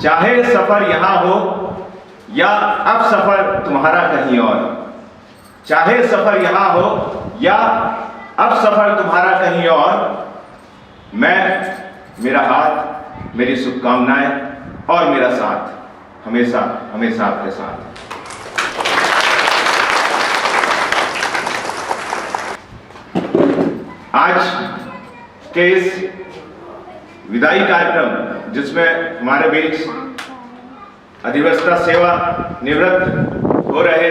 चाहे सफर यहां हो या अब सफर तुम्हारा कहीं और, चाहे सफर यहां हो या अब सफर तुम्हारा कहीं और, मैं, मेरा हाथ, मेरी शुभकामनाएं और मेरा साथ हमेशा हमेशा आपके साथ। आज के इस विदाई कार्यक्रम जिसमें हमारे बीच अधिवक्ता सेवा निवृत्त हो रहे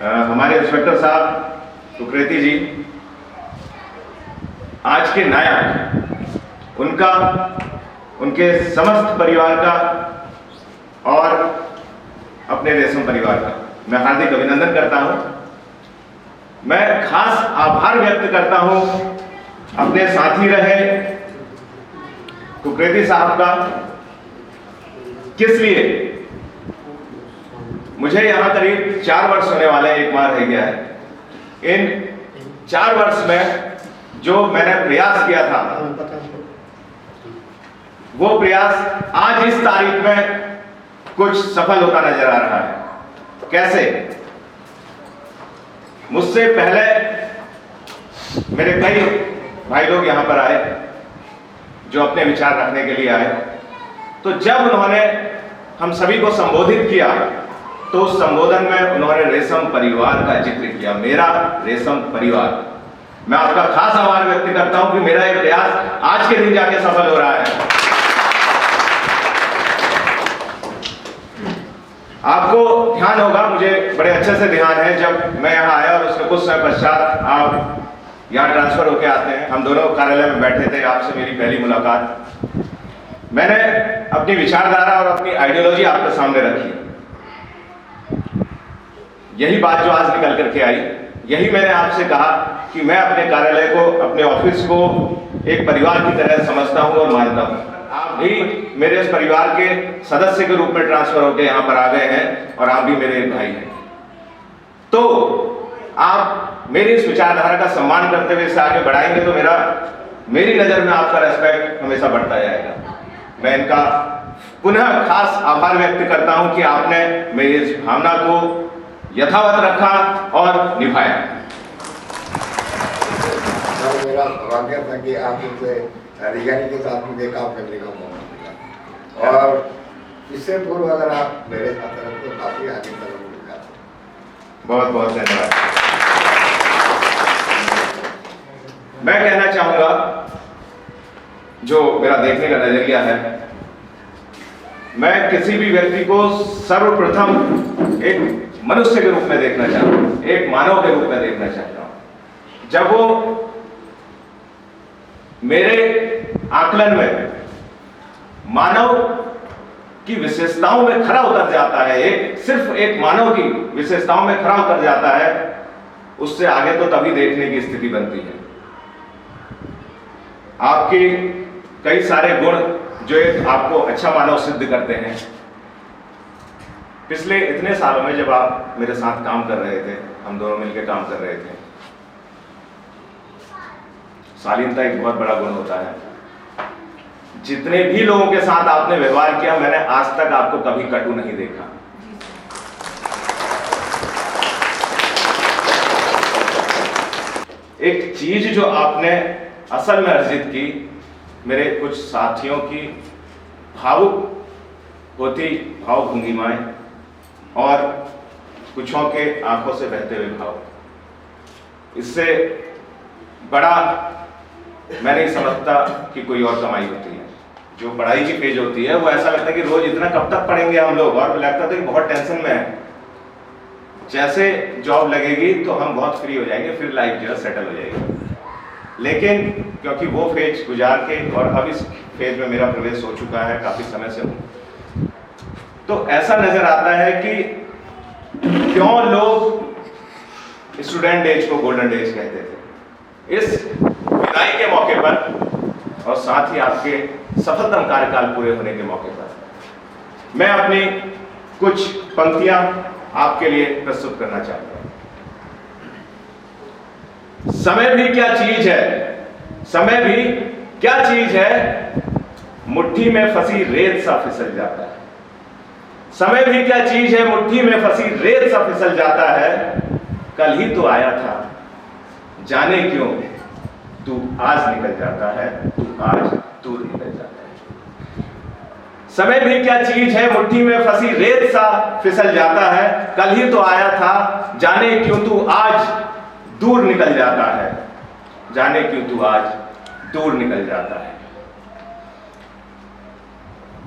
हमारे इंस्पेक्टर साहब सुकृति जी, आज के नायक, उनका, उनके समस्त परिवार का और अपने रेशम परिवार का मैं हार्दिक अभिनंदन करता हूं। मैं खास आभार व्यक्त करता हूं अपने साथी रहे सुकृति साहब का। किस लिए? मुझे यहां करीब 4 वर्ष होने वाले, एक बार रह गया है। इन 4 वर्ष में जो मैंने प्रयास किया था, वो प्रयास आज इस तारीख में कुछ सफल होता नजर आ रहा है। कैसे? मुझसे पहले मेरे कई भाई लोग यहां पर आए जो अपने विचार रखने के लिए आए, तो जब उन्होंने हम सभी को संबोधित किया तो उस संबोधन में उन्होंने रेशम परिवार का जिक्र किया, मेरा रेशम परिवार। मैं आपका खास आभार व्यक्त करता हूं कि मेरा यह प्रयास आज के दिन जाके सफल हो रहा है। आपको ध्यान होगा, मुझे बड़े अच्छे से ध्यान है, जब मैं यहाँ आया और उसके कुछ समय पश्चात आप यहाँ ट्रांसफर होके आते हैं, हम दोनों कार्यालय में बैठे थे, आपसे मेरी पहली मुलाकात। मैंने अपनी विचारधारा और अपनी आइडियोलॉजी आपके सामने रखी। यही बात जो आज निकल करके आई, यही मैंने आपसे कहा कि मैं अपने कार्यालय को, अपने ऑफिस को एक परिवार की तरह समझता हूं और मानता हूं। आप भी मेरे इस परिवार के सदस्य के रूप में ट्रांसफर होकर यहां पर आ गए हैं और आप भी मेरे एक भाई हैं। तो आप मेरी इस विचारधारा का सम्मान करते हुए इसे आगे बढ़ाएंगे तो मेरी नजर में आपका रेस्पेक्ट हमेशा बढ़ता जाएगा। मैं इनका पुनः खास आभार व्यक्त करता हूं कि आपने मेरी इस भावना को यथावत रखा और निभाया। मेरा भाग्य था कि आप उनसे अधिकारी के साथ मुझे काम करने का मौका मिला, और इससे पूर्व अगर आप मेरे साथ रहते तो काफी आगे तक मिलता। बहुत बहुत धन्यवाद। मैं कहना चाहूंगा, जो मेरा देखने का नजरिया है, मैं किसी भी व्यक्ति को सर्वप्रथम एक मनुष्य के रूप में देखना चाहता हूं, एक मानव के रूप में देखना चाहता हूं। जब वो मेरे आकलन में मानव की विशेषताओं में खरा उतर जाता है, सिर्फ एक मानव की विशेषताओं में खरा उतर जाता है, उससे आगे तो तभी देखने की स्थिति बनती है। आपके कई सारे गुण जो एक आपको अच्छा मानव सिद्ध करते हैं। पिछले इतने सालों में जब आप मेरे साथ काम कर रहे थे, हम दोनों मिलकर काम कर रहे थे, शालीनता एक बहुत बड़ा गुण होता है। जितने भी लोगों के साथ आपने व्यवहार किया, मैंने आज तक आपको कभी कटु नहीं देखा। एक चीज जो आपने असल में अर्जित की, मेरे कुछ साथियों की भावुक होती भावभंगिमाएं और कुछों के आंखों से बहते हुए भाव, इससे बड़ा मैं नहीं समझता कि कोई और कमाई होती है। जो पढ़ाई की पेज होती है वो ऐसा लगता है कि रोज इतना कब तक पढ़ेंगे हम लोग, और लगता था कि बहुत टेंशन में है। जैसे जॉब लगेगी तो हम बहुत फ्री हो जाएंगे, फिर लाइफ जो है सेटल हो जाएगी। लेकिन क्योंकि वो फेज गुजार के और अब इस फेज में मेरा प्रवेश हो चुका है, काफी समय से हूं, तो ऐसा नजर आता है कि क्यों लोग स्टूडेंट एज को गोल्डन एज कहते थे। इस विदाई के मौके पर और साथ ही आपके सफलतम कार्यकाल पूरे होने के मौके पर मैं अपनी कुछ पंक्तियां आपके लिए प्रस्तुत करना चाहता हूं। समय भी क्या चीज है, समय भी क्या चीज है, मुट्ठी में फंसी रेत सा फिसल जाता है। समय भी क्या चीज है, मुट्ठी में फंसी रेत सा फिसल जाता है। कल ही तो आया था, जाने क्यों तू आज निकल जाता है, तू आज दूर निकल जाता है। समय भी क्या चीज है, मुट्ठी में फंसी रेत सा फिसल जाता है। कल ही तो आया था, जाने क्यों तू आज दूर निकल जाता है, जाने क्यों तू आज दूर निकल जाता है।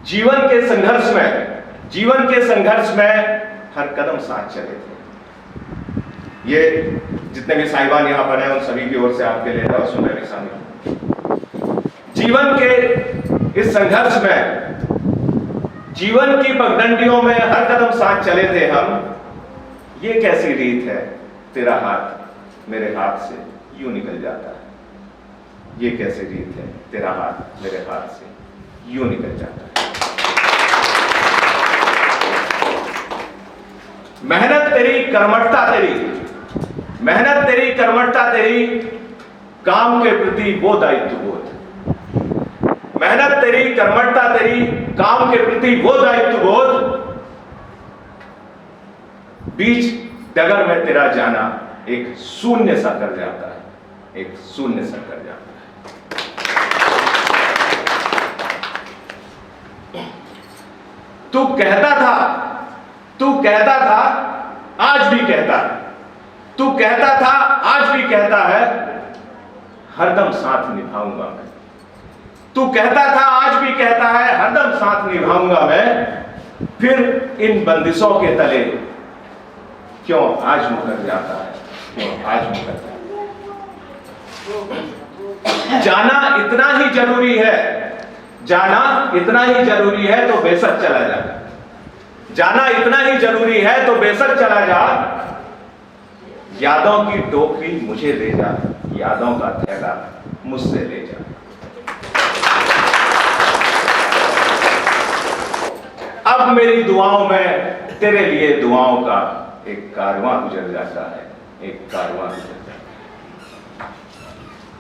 जीवन के संघर्ष में हर कदम साथ चले थे। ये जितने भी साहिबान यहां पर हैं उन सभी की ओर से आपके लिए है और सुनने भी शामिल। जीवन के इस संघर्ष में, जीवन की पगडंडियों में हर कदम साथ चले थे हम। ये कैसी रीत है, तेरा हाथ मेरे हाथ से यूं निकल जाता है। ये कैसी रीत है, तेरा हाथ मेरे हाथ से यूं निकल जाता है। मेहनत तेरी कर्मठता तेरी, मेहनत तेरी कर्मठता तेरी, काम के प्रति वो दायित्व बोध। मेहनत तेरी कर्मठता तेरी, काम के प्रति वो दायित्व बोध। बीच डगर में तेरा जाना एक शून्य सा कर जाता है, एक शून्य सा कर जाता है। तू कहता था आज भी कहता है, तू कहता था आज भी कहता है, हरदम साथ निभाऊंगा मैं। तू कहता था आज भी कहता है, हरदम साथ निभाऊंगा मैं। फिर इन बंदिशों के तले क्यों आज मुकर जाता है, क्यों आज मुकर जाता है। जाना इतना ही जरूरी है, जाना इतना ही जरूरी है तो बेशक चला जा। जाना इतना ही जरूरी है तो बेशक चला जा। यादों की टोकरी मुझे ले जा, यादों का थैला मुझसे ले जा। अब मेरी दुआओं में तेरे लिए दुआओं का एक कारवां गुजर जाता है, एक कारवां गुजर जाता है।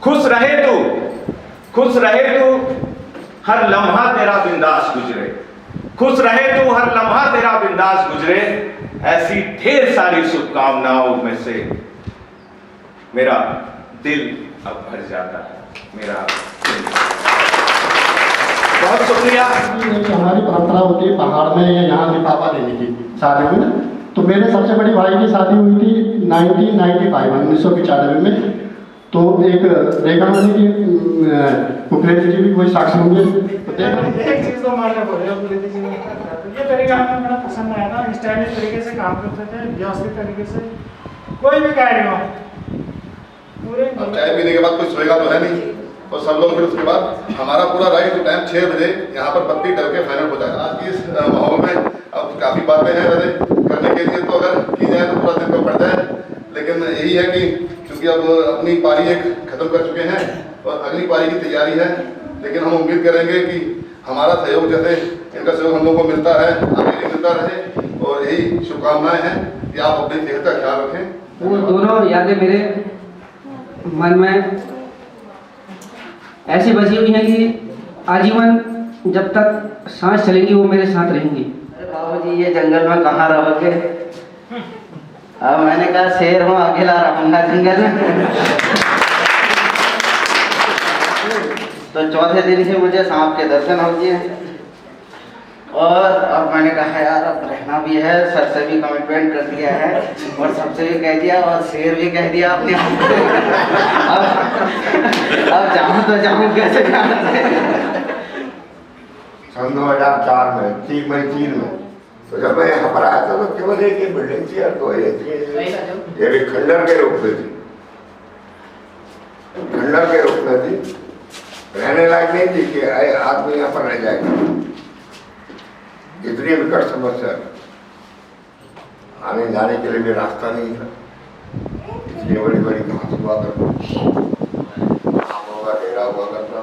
खुश रहे तू हर लम्हा तेरा बिंदास गुजरे। खुश रहे तू हर लम्हा तेरा बिंदास गुजरे। ऐसी ढेर सारी शुभकामनाओं में से मेरा दिल अब भर जाता है, मेरा दिल। बहुत शुक्रिया। हमारी परंपरा होती है पहाड़ में या यहाँ लिफाफा देने की शादी में ना, तो मेरे सबसे बड़ी भाई की शादी हुई थी 1995 में। तो एक रेखा मणि की कुकरेती जी भी कोई साक्षी होंगे। एक चीज तो मानना पड़ेगा, कुकरेती जी ने ये तरीका हमें बड़ा पसंद आया था। स्टाइलिश तरीके से काम करते थे, व्यवस्थित तरीके से, कोई भी कार्य हो पूरे। अब चाय पीने के बाद कोई सोएगा तो है नहीं, और सब लोग फिर उसके बाद हमारा पूरा राइट टू टाइम 6 बजे यहाँ पर बत्ती डल के फाइनल हो जाएगा। आज की इस माहौल में अब काफ़ी बातें हैं वैसे करने के लिए, तो अगर की जाए तो पूरा दिन तो पड़ जाए। लेकिन यही है कि क्योंकि अब अपनी पारी एक खत्म कर चुके हैं और अगली पारी की तैयारी है। लेकिन हम उम्मीद करेंगे कि हमारा सहयोग जैसे इनका सहयोग हम लोगों को मिलता है, आगे भी मिलता रहे। और यही शुभकामनाएं हैं कि आप अपनी सेहत का ख्याल रखें। वो दोनों यादें मेरे मन में ऐसी बसी हुई हैं कि आजीवन जब तक सांस चलेगी वो मेरे साथ रहेंगी। अरे बाबू जी ये जंगल में कहाँ रहोगे? अब मैंने कहा शेर हूँ, अकेला रहूंगा जंगल में। तो चौथे दिन से मुझे सांप के दर्शन हो गए और अब मैंने कहा यार अब रहना भी है, सर से भी कमिटमेंट कर दिया है और सबसे भी कह दिया और शेर भी कह दिया अपने अब जाऊँ तो जाऊँ कैसे सन 2004 में 3 मई 3 में तो जब मैं यहाँ पर आया था तो केवल एक ही बिल्डिंग थी और 2 ये भी खंडर के रूप में थी, खंडर के रूप में थी। रहने लायक नहीं थी कि आदमी यहाँ पर रह जाएगा, इतनी विकट समस्या। आने जाने के लिए भी रास्ता नहीं था, इतनी बड़ी बड़ी घास हुआ करती, आम होगा, डेरा हुआ करता,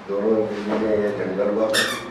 दोनों में ये जंगल हुआ करता।